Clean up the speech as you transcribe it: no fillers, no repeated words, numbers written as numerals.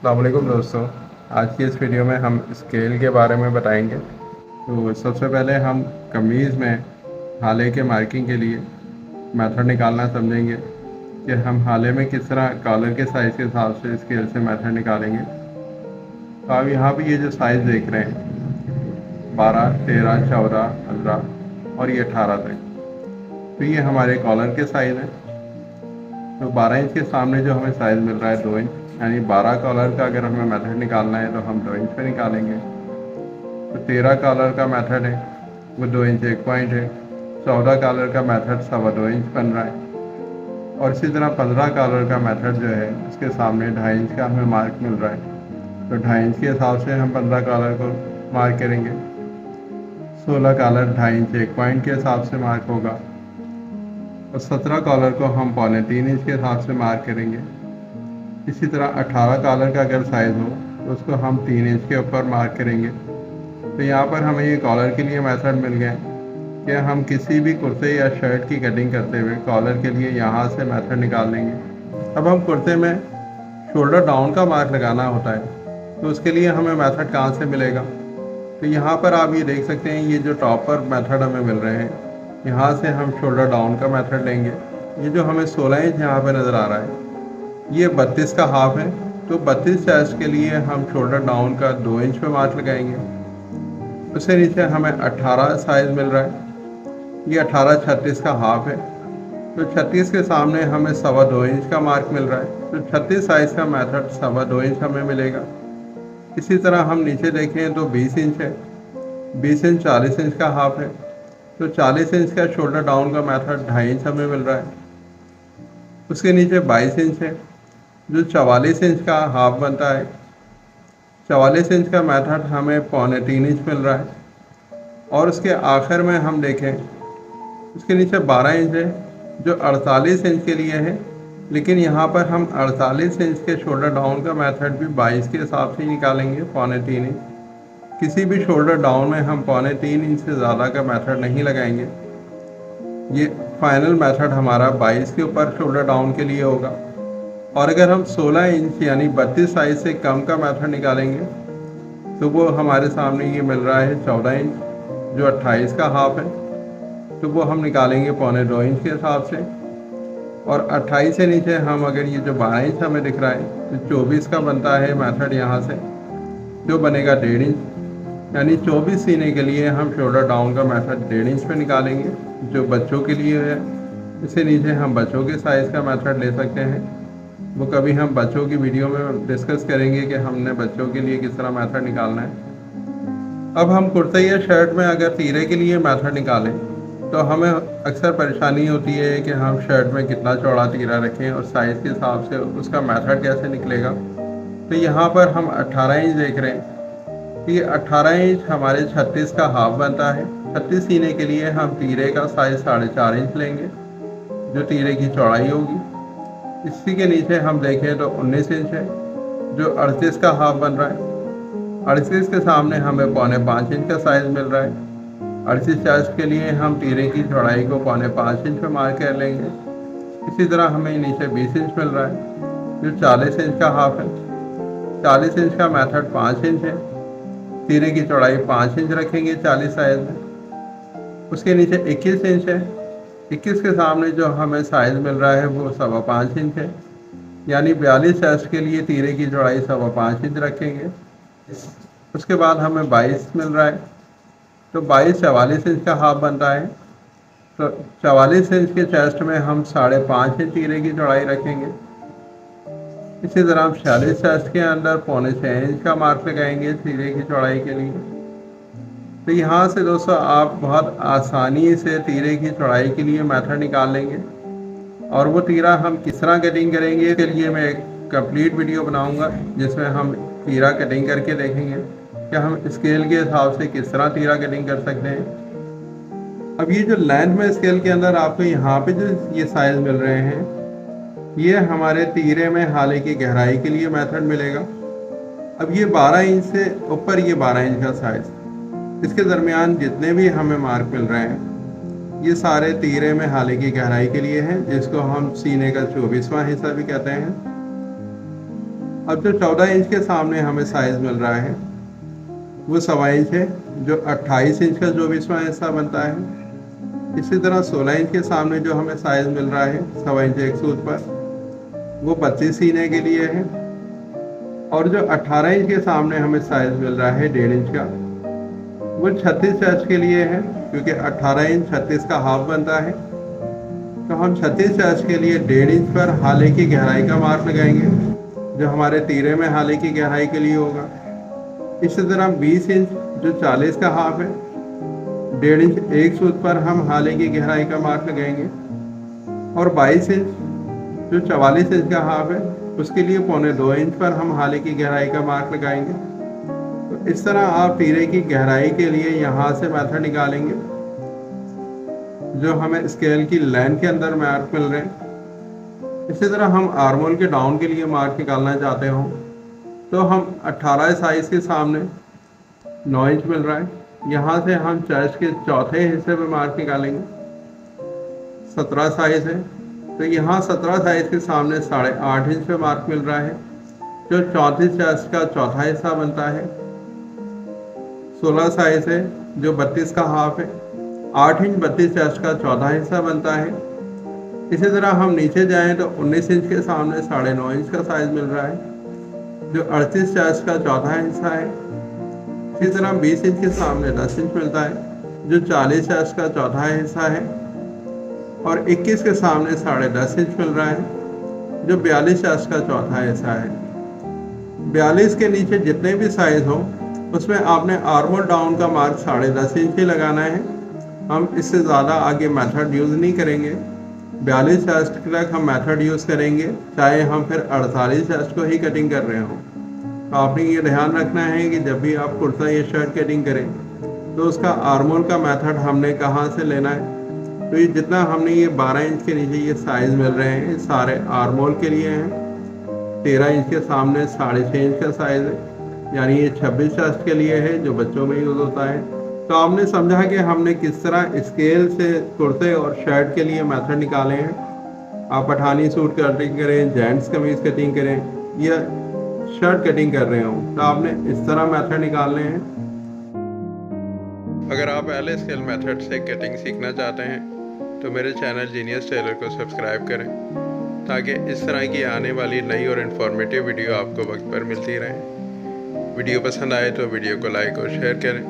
अस्सलाम वालेकुम दोस्तों। आज की इस वीडियो में हम स्केल के बारे में बताएंगे। तो सबसे पहले हम कमीज़ में हाले के मार्किंग के लिए मेथड निकालना समझेंगे कि हम हाले में किस तरह कॉलर के साइज़ के हिसाब से स्केल से मेथड निकालेंगे। तो आप यहाँ पे ये जो साइज़ देख रहे हैं 12, 13, 14, 15 और ये 18 तक, तो ये हमारे कॉलर के साइज़ हैं। तो 12 इंच के सामने जो हमें साइज़ मिल रहा है 2 इंच, यानी 12 कॉलर का अगर हमें मेथड निकालना है तो हम 2 इंच पे निकालेंगे। तो 13 कॉलर का मेथड है वो 2 इंच 1 पॉइंट है। 14 कॉलर का मेथड 2.25 इंच बन रहा है। और इसी तरह 15 कॉलर का मेथड जो है उसके सामने 2.5 इंच का हमें मार्क मिल रहा है। तो 2.5 इंच के हिसाब से हम 15 कॉलर को मार्क करेंगे। 16 कॉलर 2.5 इंच 1 पॉइंट के हिसाब से मार्क होगा। और 17 कॉलर को हम 3.25 इंच के हिसाब से मार्क करेंगे। इसी तरह 18 कॉलर का अगर साइज़ हो तो उसको हम 3 इंच के ऊपर मार्क करेंगे। तो यहाँ पर हमें ये कॉलर के लिए मेथड मिल गया कि हम किसी भी कुर्ते या शर्ट की कटिंग करते हुए कॉलर के लिए यहाँ से मेथड निकाल लेंगे। अब हम कुर्ते में शोल्डर डाउन का मार्क लगाना होता है, तो उसके लिए हमें मेथड कहाँ से मिलेगा। तो यहाँ पर आप ये देख सकते हैं, ये जो टॉप पर मेथड हमें मिल रहे हैं, यहाँ से हम शोल्डर डाउन का मेथड लेंगे। ये जो हमें 16 इंच यहाँ पे नज़र आ रहा है ये 32 का हाफ है। तो 32 चेस्ट के लिए हम शोल्डर डाउन का 2 इंच पे मार्क लगाएंगे। उससे नीचे हमें 18 साइज़ मिल रहा है, ये 18 36 का हाफ है। तो 36 के सामने हमें 2.25 इंच का मार्क मिल रहा है। तो 36 साइज़ का मेथड 2.25 इंच हमें मिलेगा। इसी तरह हम नीचे देखें तो 20 इंच है, 20 इंच 40 इंच का हाफ है। तो 40 इंच का शोल्डर डाउन का मेथड 2.5 इंच हमें मिल रहा है। उसके नीचे 22 इंच है जो 44 इंच का हाफ बनता है। 44 इंच का मेथड हमें 3.25 इंच मिल रहा है। और उसके आखिर में हम देखें उसके नीचे 12 इंच है जो 48 इंच के लिए है। लेकिन यहाँ पर हम 48 इंच के शोल्डर डाउन का मेथड भी 22 के हिसाब से ही निकालेंगे, 3.25 इंच। किसी भी शोल्डर डाउन में हम 3.25 इंच से ज़्यादा का मेथड नहीं लगाएंगे। ये फाइनल मेथड हमारा 22 के ऊपर शोल्डर डाउन के लिए होगा। और अगर हम 16 इंच यानी 32 साइज से कम का मेथड निकालेंगे तो वो हमारे सामने ये मिल रहा है 14 इंच जो 28 का हाफ है। तो वो हम निकालेंगे 2.25 इंच के हिसाब से। और 28 से नीचे हम अगर ये जो 12 इंच हमें दिख रहा है तो 24 का बनता है मेथड यहाँ से, जो बनेगा 1.5 इंच। यानी 24 सीने के लिए हम शोल्डर डाउन का मेथड 1.5 इंच पे निकालेंगे जो बच्चों के लिए है। इससे नीचे हम बच्चों के साइज़ का मेथड ले सकते हैं, वो कभी हम बच्चों की वीडियो में डिस्कस करेंगे कि हमने बच्चों के लिए किस तरह मेथड निकालना है। अब हम कुर्ते या शर्ट में अगर तीरे के लिए मेथड निकालें तो हमें अक्सर परेशानी होती है कि हम शर्ट में कितना चौड़ा तीरा रखें और साइज़ के हिसाब से उसका मेथड कैसे निकलेगा। तो यहाँ पर हम 18 इंच देख रहे हैं, ये 18 इंच हमारे 36 का हाफ बनता है। 36 सीने के लिए हम तीरे का साइज़ 4.5 इंच लेंगे जो तीरे की चौड़ाई होगी। इसी के नीचे हम देखें तो 19 इंच है जो 38 का हाफ बन रहा है। 38 के सामने हमें 4.25 इंच का साइज़ मिल रहा है। 38 चेस्ट के लिए हम तीरे की चौड़ाई को 4.25 इंच पे मार्क कर लेंगे। इसी तरह हमें नीचे 20 इंच मिल रहा है जो 40 इंच का हाफ है। 40 इंच का मेथड 5 इंच है, तीरे की चौड़ाई 5 इंच रखेंगे 40 साइज़ में। उसके नीचे 21 इंच है, 21 के सामने जो हमें साइज़ मिल रहा है वो 5.25 इंच है। यानी 42 चेस्ट के लिए तीरे की चौड़ाई 5.25 इंच रखेंगे। उसके बाद हमें 22 मिल रहा है, तो 22 44 इंच का हाफ बनता है। तो 44 इंच के चेस्ट में हम 5.5 इंच तीरे की चौड़ाई रखेंगे। इसी तरह हम 46 चेस्ट के अंदर 6.25 इंच का मार्क लगाएंगे तीरे की चौड़ाई के लिए। तो यहाँ से दोस्तों आप बहुत आसानी से तीरे की चौड़ाई के लिए मेथड निकाल लेंगे। और वो तीरा हम किस तरह कटिंग करेंगे इसके लिए मैं एक कंप्लीट वीडियो बनाऊंगा जिसमें हम तीरा कटिंग करके देखेंगे कि हम स्केल के हिसाब से किस तरह तीरा कटिंग कर सकते हैं। अब ये जो लेंथ में स्केल के अंदर आपको यहाँ पे जो ये साइज मिल रहे हैं ये हमारे तीरे में हाले की गहराई के लिए मेथड मिलेगा। अब ये 12 इंच से ऊपर ये 12 इंच का साइज, इसके दरमियान जितने भी हमें मार्क मिल रहे हैं ये सारे तीरे में हाले की गहराई के लिए हैं, जिसको हम सीने का 24वां हिस्सा भी कहते हैं। अब जो 14 इंच के सामने हमें साइज़ मिल रहा है वो 1.25 इंच है, जो 28 इंच का जो भी इसमें हिस्सा बनता है। इसी तरह 16 इंच के सामने जो हमें साइज़ मिल रहा है 1.25 इंच एक सूत पर, वो 25 सीने के लिए है। और जो 18 इंच के सामने हमें साइज़ मिल रहा है 1.5 इंच का, वो 36 चेस्ट के लिए है, क्योंकि 18 इंच 36 का हाफ बनता है। तो हम 36 चेस्ट के लिए 1.5 इंच पर हाले की गहराई का मार्क लगाएंगे, जो हमारे तीरे में हाले की गहराई के लिए होगा। इसी तरह 20 इंच जो 40 का हाफ है, 1.5 इंच एक सूत पर हम हाले की गहराई का मार्क लगाएंगे। और 22 इंच जो 44 इंच का हाफ है, उसके लिए 1.25 इंच पर हम हाले की गहराई का मार्क लगाएंगे। तो इस तरह आप तीरे की गहराई के लिए यहाँ से मेथड निकालेंगे जो हमें स्केल की लाइन के अंदर मार्क मिल रहे हैं। इसी तरह हम आर्मोल के डाउन के लिए मार्क निकालना चाहते हो तो हम 18 साइज के सामने 9 इंच मिल रहा है, यहाँ से हम चेस्ट के चौथे हिस्से पे मार्क निकालेंगे। 17 साइज है तो यहाँ 17 साइज के सामने 8.5 इंच पे मार्क मिल रहा है, जो चौथी चेस्ट का चौथा हिस्सा बनता है। 16 साइज है जो 32 का हाफ है, 8 इंच 32 चेस्ट का चौथा हिस्सा बनता है। इसी तरह हम नीचे जाएं तो 19 इंच के सामने 9.5 इंच का साइज मिल रहा है, जो 38 चेस्ट का चौथा हिस्सा है। इसी तरह 20 इंच के सामने 10 इंच मिलता है, जो 40 चेस्ट का चौथा हिस्सा है। और 21 के सामने 10.5 इंच मिल रहा है, जो 42 चेस्ट का चौथा हिस्सा है। 42 के नीचे जितने भी साइज हो उसमें आपने आर्मोल डाउन का मार्क 10.5 इंच ही लगाना है। हम इससे ज़्यादा आगे मेथड यूज़ नहीं करेंगे। 42 चेस्ट तक हम मेथड यूज़ करेंगे, चाहे हम फिर 48 चेस्ट को ही कटिंग कर रहे हों। तो आपने ये ध्यान रखना है कि जब भी आप कुर्ता या शर्ट कटिंग करें तो उसका आर्मोल का मेथड हमने कहाँ से लेना है। तो ये जितना हमने ये 12 इंच के नीचे ये साइज़ मिल रहे हैं, सारे आर्मोल के लिए हैं। 13 इंच के सामने 6.5 इंच का साइज़ है, यानी ये 26 चेस्ट के लिए है, जो बच्चों में यूज़ होता है। तो आपने समझा कि हमने किस तरह स्केल से कुर्ते और शर्ट के लिए मेथड निकाले हैं। आप पठानी सूट कटिंग करें, जेंट्स कमीज़ कटिंग करें या शर्ट कटिंग कर रहे हो तो आपने इस तरह मेथड निकालने हैं। अगर आप पहले स्केल मेथड से कटिंग सीखना चाहते हैं तो मेरे चैनल जीनियस टेलर को सब्सक्राइब करें, ताकि इस तरह की आने वाली नई और इन्फॉर्मेटिव वीडियो आपको वक्त पर मिलती रहे। वीडियो पसंद आए तो वीडियो को लाइक और शेयर करें।